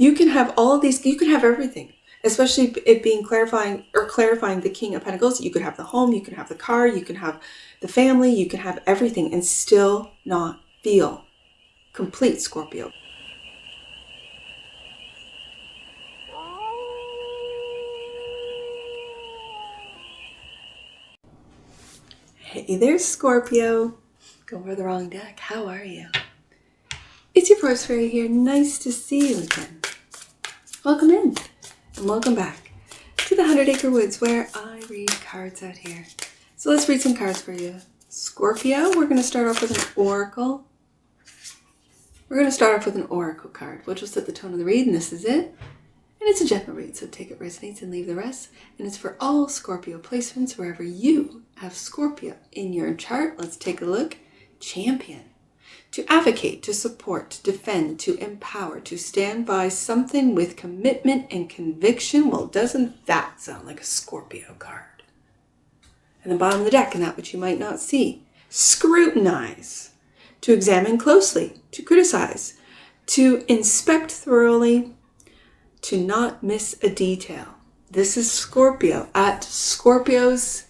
You can have all of these, you can have everything, especially it being clarifying the King of Pentacles. You could have the home, you can have the car, you can have the family, you can have everything and still not feel complete, Scorpio. Hey there, Scorpio. Go over the wrong deck. How are you? It's your Force Fairy here. Nice to see you again. Welcome in and welcome back to the 100 Acre Woods where I read cards out here. So let's read some cards for you. Scorpio, we're going to start off with an oracle. We're going to start off with an oracle card, which will set the tone of the read, and this is it. And it's a general read, so take it resonates and leave the rest. And it's for all Scorpio placements wherever you have Scorpio in your chart. Let's take a look. Champion. To advocate, to support, to defend, to empower, to stand by something with commitment and conviction. Well, doesn't that sound like a Scorpio card? And the bottom of the deck, and that which you might not see. Scrutinize. To examine closely, to criticize, to inspect thoroughly, to not miss a detail. This is Scorpio at Scorpio's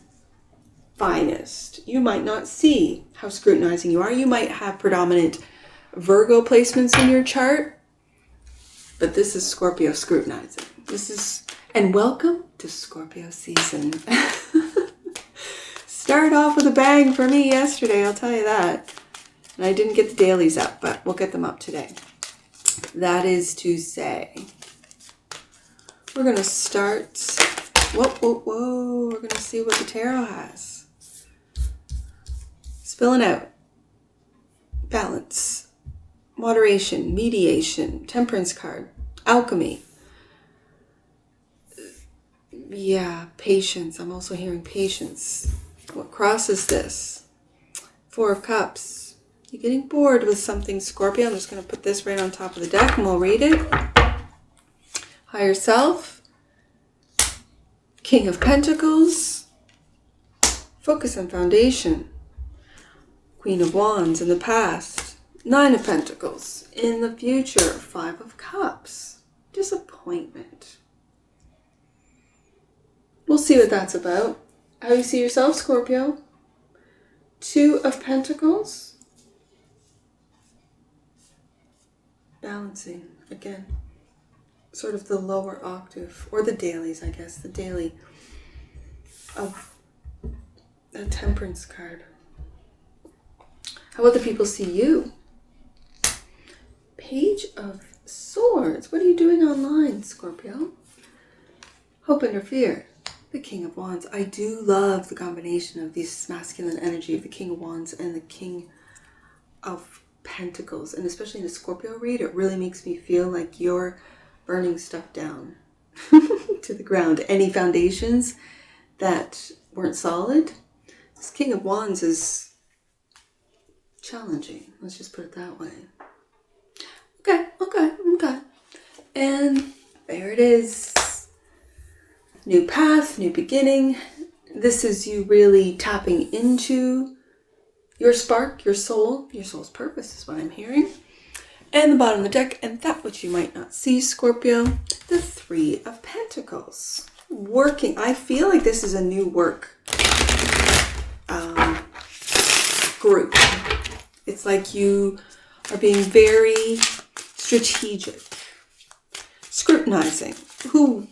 finest. You might not see how scrutinizing you are. You might have predominant Virgo placements in your chart, but this is Scorpio scrutinizing. And welcome to Scorpio season. Started off with a bang for me yesterday, I'll tell you that. And I didn't get the dailies up, but we'll get them up today. That is to say, we're going to start, whoa, we're going to see what the tarot has. Spilling out, balance, moderation, mediation, temperance card, alchemy. Yeah, patience. I'm also hearing patience. What crosses this? Four of Cups. You're getting bored with something, Scorpio. I'm just going to put this right on top of the deck and we'll read it. Higher Self, King of Pentacles, focus on foundation, Queen of Wands in the past, Nine of Pentacles in the future, Five of Cups, disappointment. We'll see what that's about. How you see yourself, Scorpio? Two of Pentacles, balancing again. Sort of the lower octave, or the dailies, I guess, the daily of a temperance card. How about the people see you? Page of Swords. What are you doing online, Scorpio? Hope under fear. The King of Wands. I do love the combination of this masculine energy of the King of Wands and the King of Pentacles. And especially in the Scorpio read, it really makes me feel like you're burning stuff down to the ground. Any foundations that weren't solid. This King of Wands is challenging. Let's just put it that way. Okay. And there it is. New path, new beginning. This is you really tapping into your spark, your soul's purpose is what I'm hearing. And the bottom of the deck, and that which you might not see, Scorpio, the Three of Pentacles. Working. I feel like this is a new work group. It's like you are being very strategic, scrutinizing. Who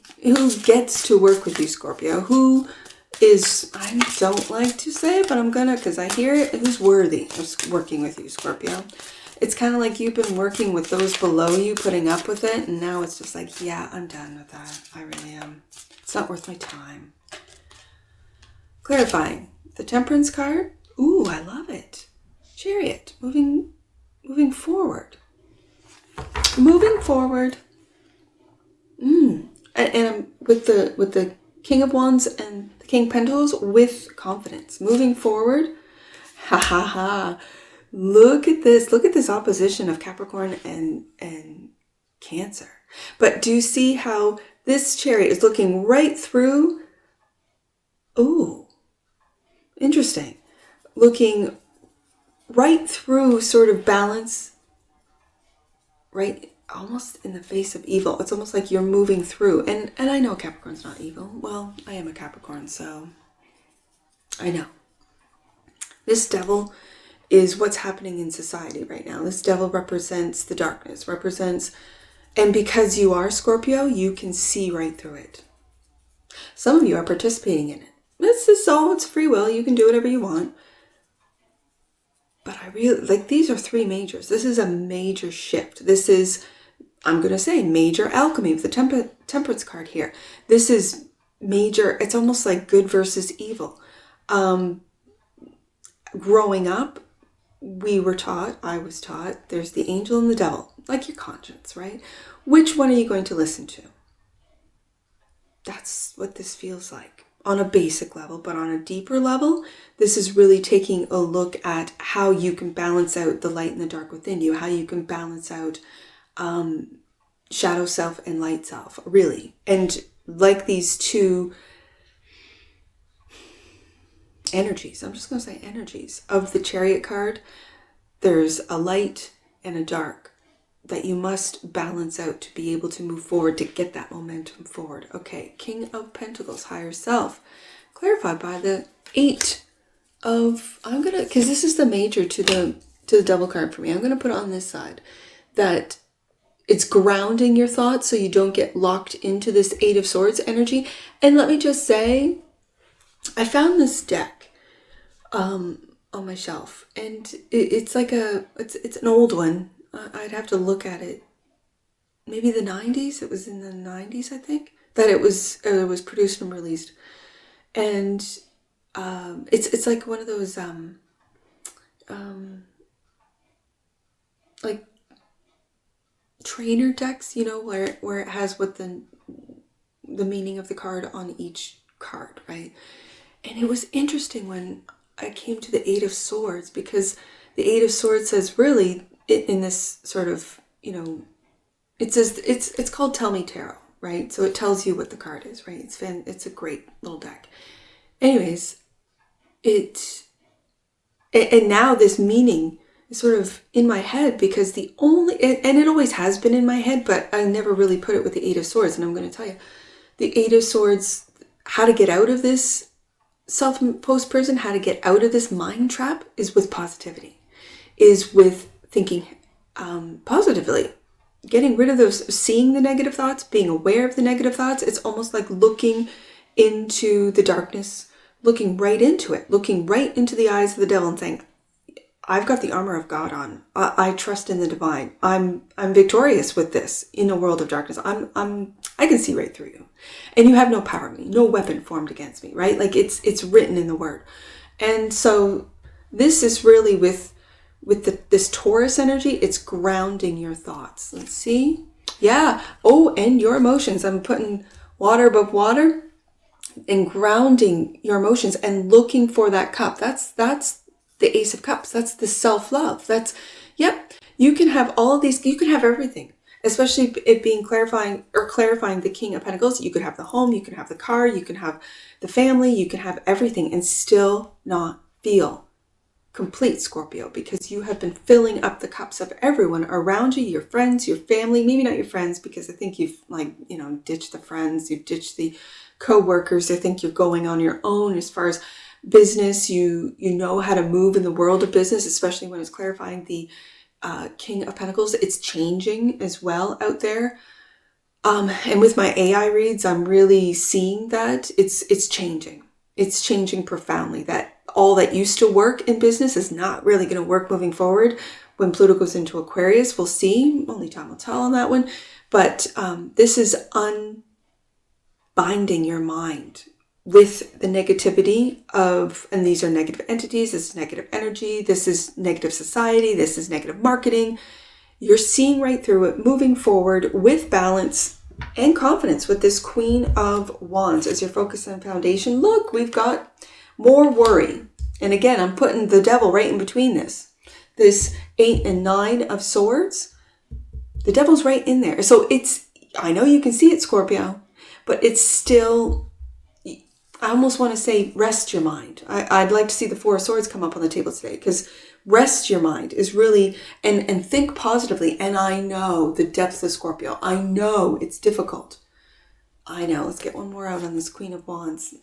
gets to work with you, Scorpio? Who is, I don't like to say it, but I'm gonna, because I hear it, who's worthy of working with you, Scorpio? It's kind of like you've been working with those below you, putting up with it, and now it's just like, yeah, I'm done with that. I really am. It's not worth my time. Clarifying. The Temperance card. Ooh, I love it. Chariot. Moving forward. Moving forward. And I'm with the King of Wands and the King of Pentacles with confidence. Moving forward. Ha ha ha. Look at this. Look at this opposition of Capricorn and Cancer. But do you see how this Chariot is looking right through? Ooh, interesting. Looking right through sort of balance, right almost in the face of evil. It's almost like you're moving through. And I know Capricorn's not evil. Well, I am a Capricorn, so I know. This devil is what's happening in society right now. This devil represents the darkness, and because you are Scorpio, you can see right through it. Some of you are participating in it. This is all, it's free will. You can do whatever you want. But I really, like, these are three majors. This is a major shift. This is, I'm going to say, major alchemy with the temperance card here. This is major, it's almost like good versus evil. Growing up, I was taught, there's the angel and the devil, like your conscience, right? Which one are you going to listen to? That's what this feels like on a basic level, but on a deeper level, this is really taking a look at how you can balance out the light and the dark within you, how you can balance out shadow self and light self, really. And like these two energies, I'm just going to say energies of the Chariot card, there's a light and a dark that you must balance out to be able to move forward, to get that momentum forward. Okay, King of Pentacles, higher self, clarified by the 8 of, because this is the major to the devil card for me, I'm gonna put it on this side, that it's grounding your thoughts so you don't get locked into this 8 of Swords energy. And let me just say, I found this deck on my shelf, and it's like it's an old one. I'd have to look at it. Maybe the 90s. It was in the 90s, I think, that it was produced and released. And it's like one of those like trainer decks, you know, where it has what the meaning of the card on each card, right? And it was interesting when I came to the 8 of Swords, because the 8 of Swords says, really, in this sort of, you know, it says, it's called Tell Me Tarot, right? So it tells you what the card is, right? It's a great little deck. Anyways, and now this meaning is sort of in my head, because and it always has been in my head, but I never really put it with the 8 of Swords. And I'm going to tell you, the 8 of Swords, how to get out of this self-imposed prison, how to get out of this mind trap, is with positivity, is with thinking positively, getting rid of those, seeing the negative thoughts, being aware of the negative thoughts. It's almost like looking into the darkness, looking right into it, looking right into the eyes of the devil and saying, I've got the armor of God on. I trust in the divine. I'm victorious with this in a world of darkness. I can see right through you, and you have no power in me, no weapon formed against me, right? Like it's written in the word. And so this is really with this Taurus energy, it's grounding your thoughts. Let's see. Yeah. Oh, and your emotions. I'm putting water above water and grounding your emotions and looking for that cup. That's the Ace of Cups. That's the self-love. That's, yep. You can have all of these, you can have everything, especially it being clarifying the King of Pentacles. You could have the home, you can have the car, you can have the family, you can have everything and still not feel complete, Scorpio, because you have been filling up the cups of everyone around you, your friends, your family, maybe not your friends, because I think you've ditched the friends, you've ditched the co-workers. I think you're going on your own as far as business. You know how to move in the world of business, especially when it's clarifying the King of Pentacles. It's changing as well out there. And with my AI reads, I'm really seeing that it's changing. It's changing profoundly. That all that used to work in business is not really going to work moving forward. When Pluto goes into Aquarius, we'll see. Only time will tell on that one. But this is unbinding your mind with the negativity of, and these are negative entities, this is negative energy, this is negative society, this is negative marketing. You're seeing right through it, moving forward with balance and confidence with this Queen of Wands as your focus and foundation. Look, we've got more worry. And again, I'm putting the devil right in between this 8 and 9 of Swords. The devil's right in there. So I know you can see it, Scorpio, but it's still, I almost want to say, rest your mind. I'd like to see the 4 of Swords come up on the table today, because rest your mind is really, and think positively. And I know the depths of Scorpio. I know it's difficult. I know. Let's get one more out on this Queen of Wands.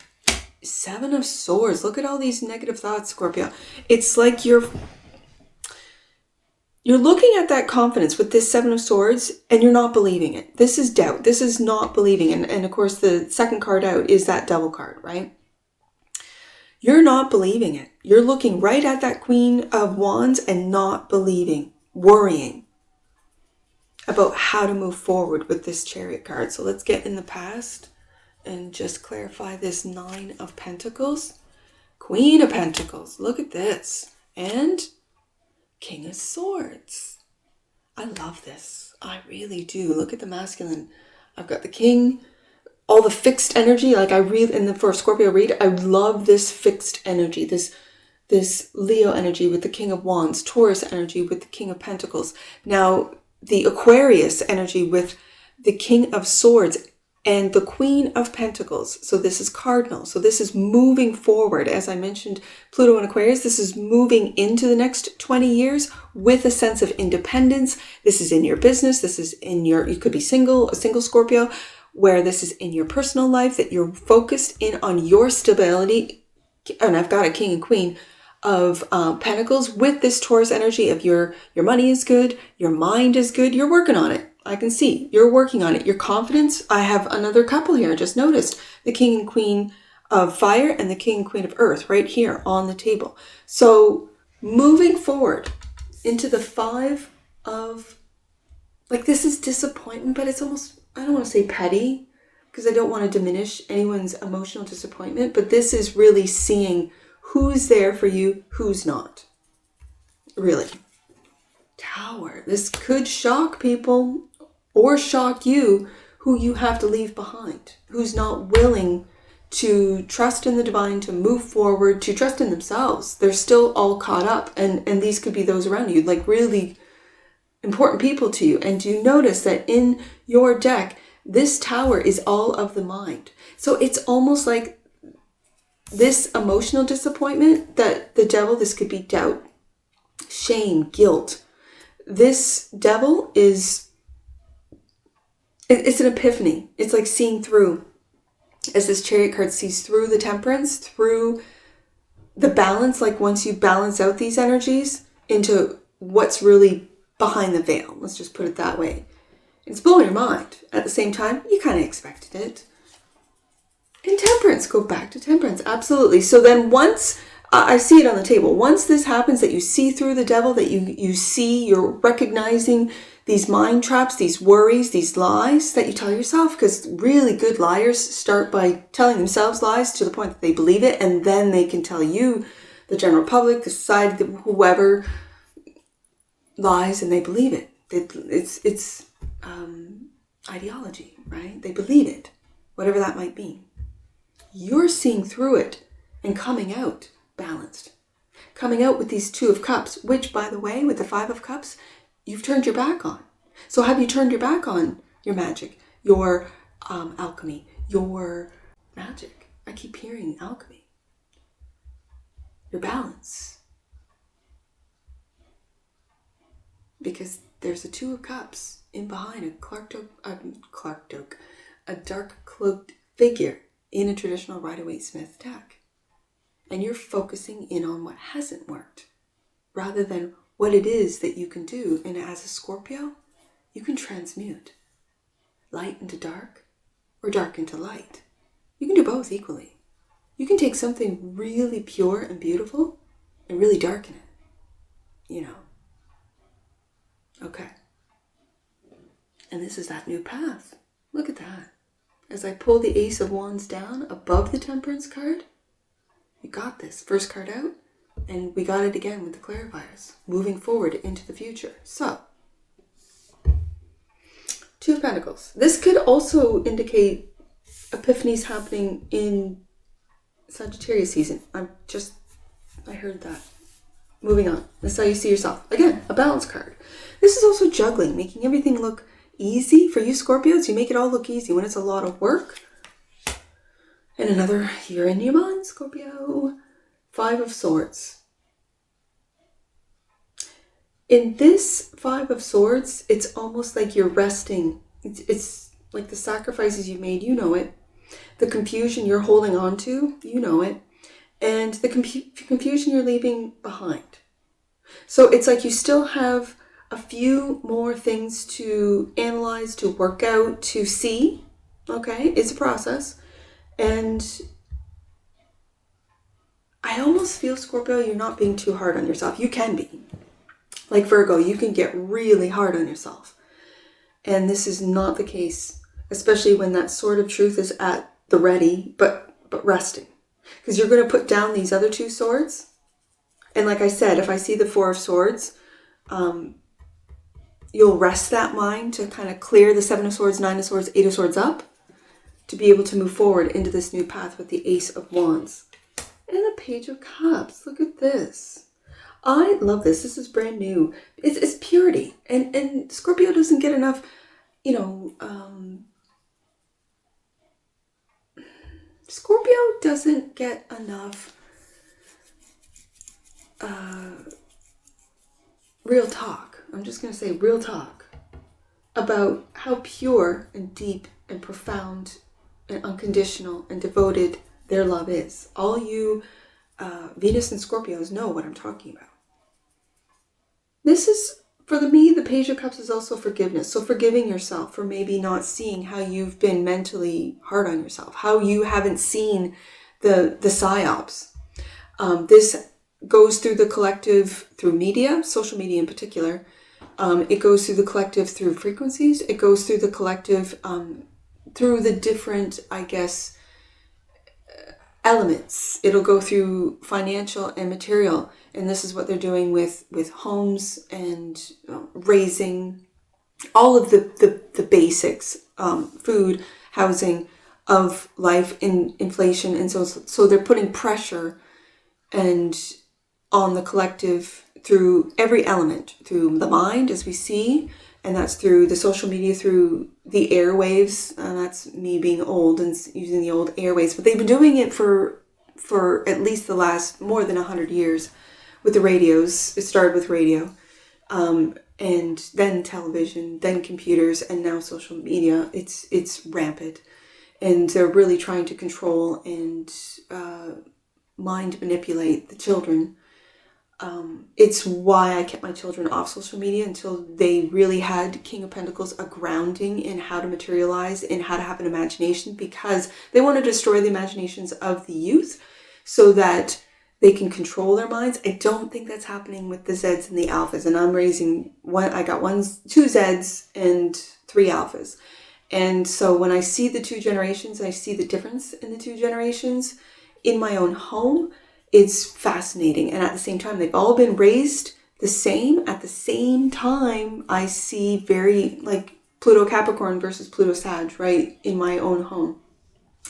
Seven of Swords. Look at all these negative thoughts, Scorpio. It's like you're looking at that confidence with this Seven of Swords and you're not believing it. This is doubt. This is not believing. And of course, the second card out is that Devil card, right? You're not believing it. You're looking right at that Queen of Wands and not believing, worrying about how to move forward with this Chariot card. So let's get in the past and just clarify this Nine of Pentacles. Queen of Pentacles. Look at this. And King of Swords. I love this. I really do. Look at the masculine. I've got the King, all the fixed energy. Like I read in the first Scorpio read, I love this fixed energy, this Leo energy with the King of Wands, Taurus energy with the King of Pentacles. Now the Aquarius energy with the King of Swords and the Queen of Pentacles. So this is cardinal. So this is moving forward. As I mentioned, Pluto and Aquarius, this is moving into the next 20 years with a sense of independence. This is in your business. This is in your, you could be single, a single Scorpio, where this is in your personal life, that you're focused in on your stability. And I've got a King and Queen of Pentacles with this Taurus energy of your money is good, your mind is good, you're working on it. I can see you're working on it. Your confidence. I have another couple here. I just noticed the King and Queen of Fire and the King and Queen of Earth right here on the table. So moving forward into the Five of, like this is disappointment, but it's almost, I don't want to say petty because I don't want to diminish anyone's emotional disappointment, but this is really seeing who's there for you, who's not. Really. Tower. This could shock people or shock you, who you have to leave behind, who's not willing to trust in the divine, to move forward, to trust in themselves. They're still all caught up, and these could be those around you, like really important people to you. And you notice that in your deck, this Tower is all of the mind. So it's almost like this emotional disappointment that the Devil, this could be doubt, shame, guilt. This Devil is, it's an epiphany. It's like seeing through, as this Chariot card sees through the Temperance, through the balance, like once you balance out these energies into what's really behind the veil. Let's just put it that way. It's blowing your mind. At the same time, you kind of expected it. And Temperance, go back to Temperance. Absolutely. So then once, I see it on the table. Once this happens, that you see through the Devil, that you see, you're recognizing these mind traps, these worries, these lies that you tell yourself, because really good liars start by telling themselves lies to the point that they believe it, and then they can tell you, the general public, the society, whoever, lies, and they believe it. It's ideology, right? They believe it, whatever that might be. You're seeing through it and coming out balanced. Coming out with these Two of Cups, which, by the way, with the Five of Cups, you've turned your back on. So have you turned your back on your magic, your alchemy, your magic? I keep hearing alchemy. Your balance. Because there's a Two of Cups in behind a dark cloaked figure in a traditional Rider-Waite-Smith deck. And you're focusing in on what hasn't worked rather than what it is that you can do. And as a Scorpio, you can transmute light into dark or dark into light. You can do both equally. You can take something really pure and beautiful and really darken it, you know. Okay. And this is that new path. Look at that. As I pull the Ace of Wands down above the Temperance card, you got this. First card out, and we got it again with the Clarifiers, moving forward into the future. So, Two of Pentacles. This could also indicate epiphanies happening in Sagittarius season. I heard that. Moving on. This is how you see yourself. Again, a balance card. This is also juggling, making everything look easy for you Scorpios. You make it all look easy when it's a lot of work. And another, you're in your mind, Scorpio. Five of Swords. In this Five of Swords, it's almost like you're resting. It's like the sacrifices you made, you know it. The confusion you're holding on to, you know it. And the confusion you're leaving behind. So it's like you still have a few more things to analyze, to work out, to see. Okay, it's a process. And I almost feel, Scorpio, you're not being too hard on yourself. You can be. Like Virgo, you can get really hard on yourself. And this is not the case, especially when that sword of truth is at the ready, but resting. Because you're going to put down these other two swords. And like I said, if I see the Four of Swords, you'll rest that mind to kind of clear the Seven of Swords, Nine of Swords, Eight of Swords up to be able to move forward into this new path with the Ace of Wands. And the Page of Cups. Look at this. I love this. This is brand new. It's purity. And Scorpio doesn't get enough, Scorpio doesn't get enough real talk. I'm just going to say real talk about how pure and deep and profound and unconditional and devoted their love is. All you Venus and Scorpios know what I'm talking about. This is, for me, the Page of Cups is also forgiveness. So forgiving yourself for maybe not seeing how you've been mentally hard on yourself, how you haven't seen the psyops. This goes through the collective, through media, social media in particular. It goes through the collective through frequencies. It goes through the collective through the different, I guess, elements. It'll go through financial and material. And this is what they're doing with homes and raising all of the basics, food, housing of life, in inflation. And so they're putting pressure and on the collective through every element, through the mind, as we see, and that's through the social media, through the airwaves. That's me being old and using the old airwaves, but they've been doing it for at least the last more than 100 years with the radios. It started with radio, and then television, then computers, and now social media. It's rampant, and they're really trying to control and mind manipulate the children. It's why I kept my children off social media until they really had King of Pentacles, a grounding in how to materialize, in how to have an imagination, because they want to destroy the imaginations of the youth so that they can control their minds. I don't think that's happening with the Zeds and the Alphas. And I'm raising one. I got two Zeds and 3 Alphas. And so when I see the two generations, I see the difference in the two generations in my own home. It's fascinating. And at the same time, they've all been raised the same. At the same time, I see very like Pluto Capricorn versus Pluto Sag, right, in my own home.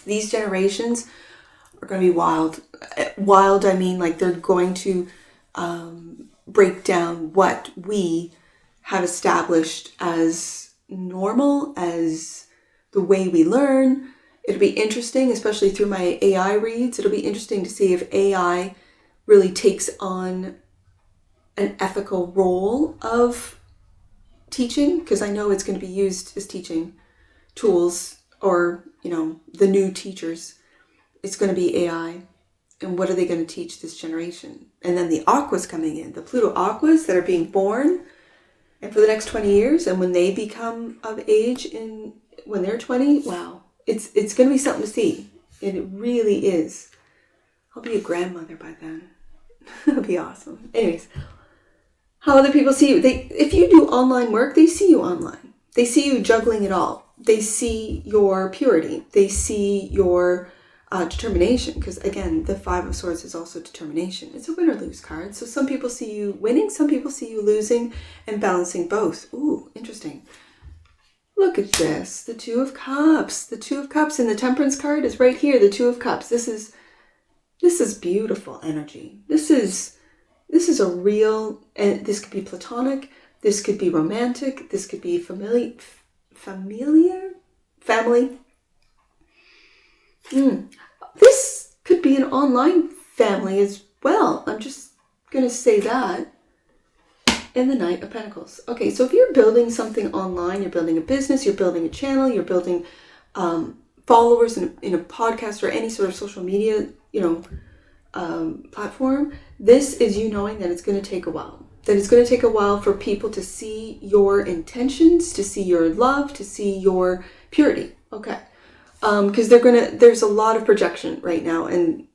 These generations are going to be wild. Wild, I mean, like they're going to break down what we have established as normal, as the way we learn. It'll be interesting, especially through my AI reads. It'll be interesting to see if AI really takes on an ethical role of teaching, because I know it's going to be used as teaching tools, or, the new teachers. It's going to be AI. And what are they going to teach this generation? And then the Aquas coming in, the Pluto Aquas that are being born, and for the next 20 years, and when they become of age when they're 20, wow. It's going to be something to see. And it really is. I'll be a grandmother by then. It'll be awesome. Anyways, how other people see you. If you do online work, they see you online. They see you juggling it all. They see your purity. They see your determination. Because again, the Five of Swords is also determination. It's a win or lose card. So some people see you winning. Some people see you losing, and balancing both. Ooh, interesting. Look at this, the Two of Cups. The Two of Cups, and the Temperance card is right here, the Two of Cups. This is beautiful energy. This is a real, and this could be platonic, this could be romantic, this could be family. This could be an online family as well. I'm just going to say that. and the Knight of Pentacles. Okay, so if you're building something online, you're building a business, you're building a channel, you're building followers in a podcast or any sort of social media, platform, this is you knowing that it's going to take a while. That it's going to take a while for people to see your intentions, to see your love, to see your purity. Okay. Because there's a lot of projection right now. And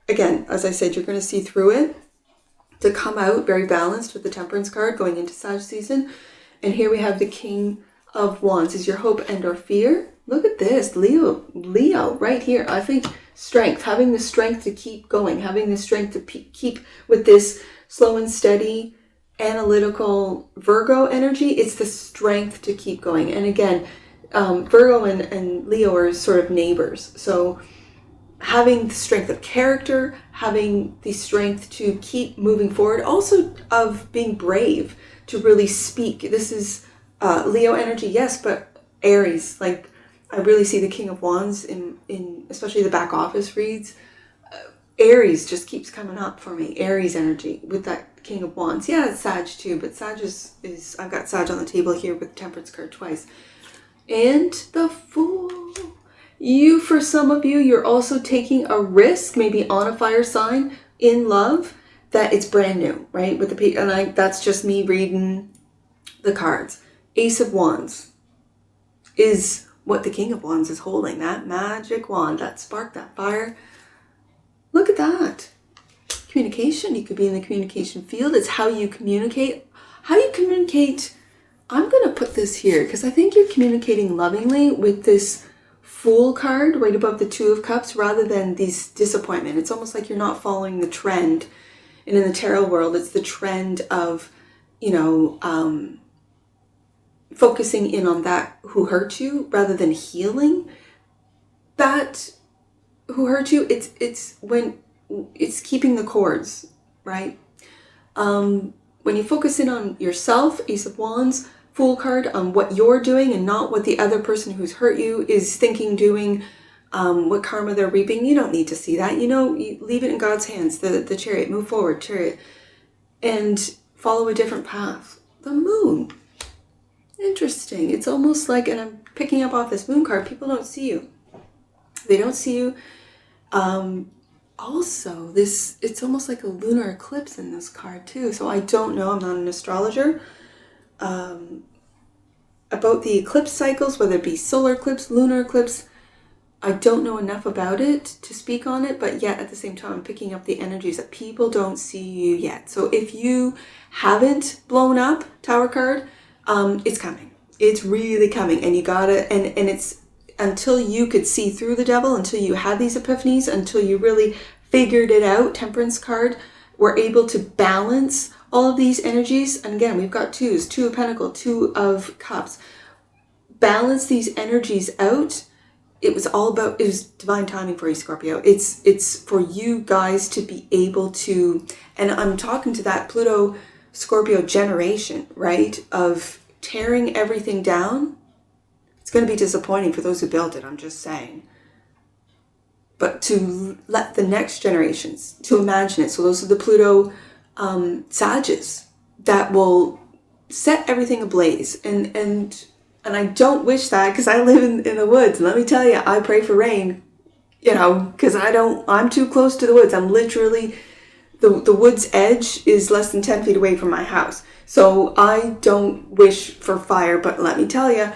again, as I said, you're going to see through it to come out very balanced with the Temperance card going into Sag season. And here we have the King of Wands. Is your hope and or fear? Look at this, Leo right here. I think strength, having the strength to keep going, having the strength to keep with this slow and steady, analytical Virgo energy. It's the strength to keep going. And again, Virgo and Leo are sort of neighbors. So having the strength of character, having the strength to keep moving forward, also of being brave to really speak. This is Leo energy, yes, but Aries, like I really see the King of Wands in especially the back office reads. Aries just keeps coming up for me. Aries energy with that King of Wands. Yeah, it's Sag too, but Sag is I've got Sag on the table here with the Temperance card twice. And the Fool. For some of you, you're also taking a risk, maybe on a fire sign in love, that it's brand new, right? With the that's just me reading the cards. Ace of Wands is what the King of Wands is holding. That magic wand, that spark, that fire. Look at that. Communication. You could be in the communication field. It's how you communicate. How you communicate. I'm going to put this here because I think you're communicating lovingly with this Fool card right above the Two of Cups rather than this disappointment. It's almost like you're not following the trend. And in the tarot world, it's the trend of, focusing in on that who hurt you rather than healing that who hurt you. It's when it's keeping the cords, right? When you focus in on yourself, Ace of Wands, Fool card, on what you're doing and not what the other person who's hurt you is thinking, doing, what karma they're reaping. You don't need to see that. You leave it in God's hands. The Chariot, move forward, Chariot, and follow a different path. The Moon. Interesting. It's almost like, and I'm picking up off this Moon card, people don't see you. They don't see you. Also, it's almost like a lunar eclipse in this card too. So I don't know, I'm not an astrologer, about the eclipse cycles, whether it be solar eclipse, lunar eclipse. I don't know enough about it to speak on it, but yet at the same time, I'm picking up the energies that people don't see you yet. So if you haven't blown up, Tower card, it's coming. It's really coming, and you gotta, and it's until you could see through the devil, until you had these epiphanies, until you really figured it out, Temperance card, we're able to balance all of these energies. And again, we've got twos, Two of Pentacles, Two of Cups. Balance these energies out. It was divine timing for you, Scorpio. It's for you guys to be able to, and I'm talking to that Pluto Scorpio generation, right? Of tearing everything down. It's going to be disappointing for those who built it, I'm just saying. But to let the next generations to imagine it. So those are the Pluto Sages that will set everything ablaze. And I don't wish that, because I live in the woods. And let me tell you, I pray for rain, because I'm too close to the woods. I'm literally, the wood's edge is less than 10 feet away from my house. So I don't wish for fire, but let me tell you,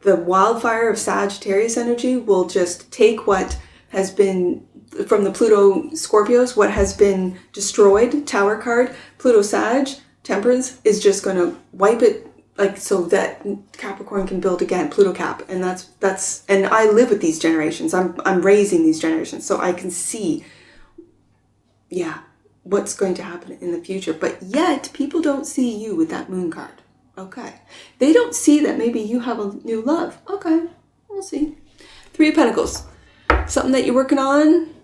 the wildfire of Sagittarius energy will just take what has been, from the Pluto Scorpios, what has been destroyed, Tower card, Pluto Sag, Temperance, is just going to wipe it, like, so that Capricorn can build again, Pluto Cap. And that's, and I live with these generations. I'm raising these generations, so I can see, what's going to happen in the future. But yet, people don't see you with that Moon card. Okay. They don't see that maybe you have a new love. Okay. We'll see. Three of Pentacles. Something that you're working on.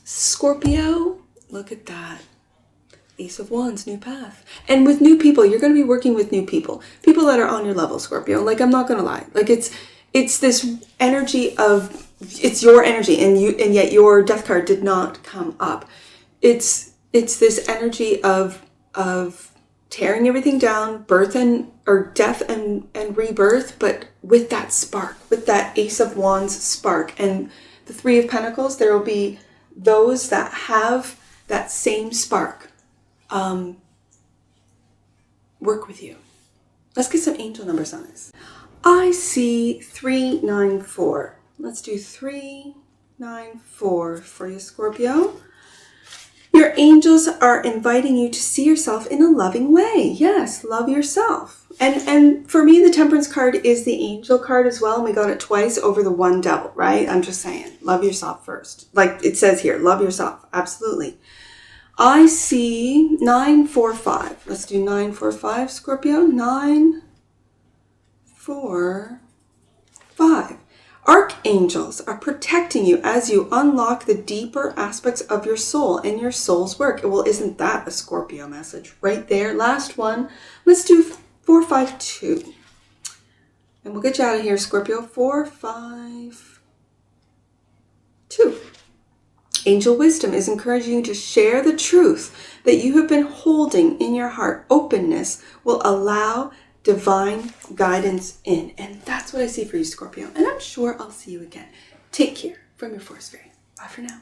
Scorpio. Look at that. Ace of Wands, new path. And with new people, you're going to be working with new people. People that are on your level, Scorpio. Like, I'm not going to lie. Like, it's this energy of, it's your energy, and yet your death card did not come up. It's this energy of tearing everything down, death and rebirth, but with that spark, with that Ace of Wands spark. And the Three of Pentacles, there will be those that have that same spark work with you. Let's get some angel numbers on this. I see 394. Let's do 394 for you, Scorpio. Your angels are inviting you to see yourself in a loving way. Yes, love yourself. And for me, the Temperance card is the angel card as well. And we got it twice over the one devil, right? I'm just saying, love yourself first. Like it says here, love yourself. Absolutely. I see 945. Let's do 945, Scorpio. 945. Archangels are protecting you as you unlock the deeper aspects of your soul and your soul's work. Well, isn't that a Scorpio message right there? Last one. Let's do 452. And we'll get you out of here, Scorpio. 452. Angel wisdom is encouraging you to share the truth that you have been holding in your heart. Openness will allow divine guidance in. And that's what I see for you, Scorpio. And I'm sure I'll see you again. Take care from your Force Fairy. Bye for now.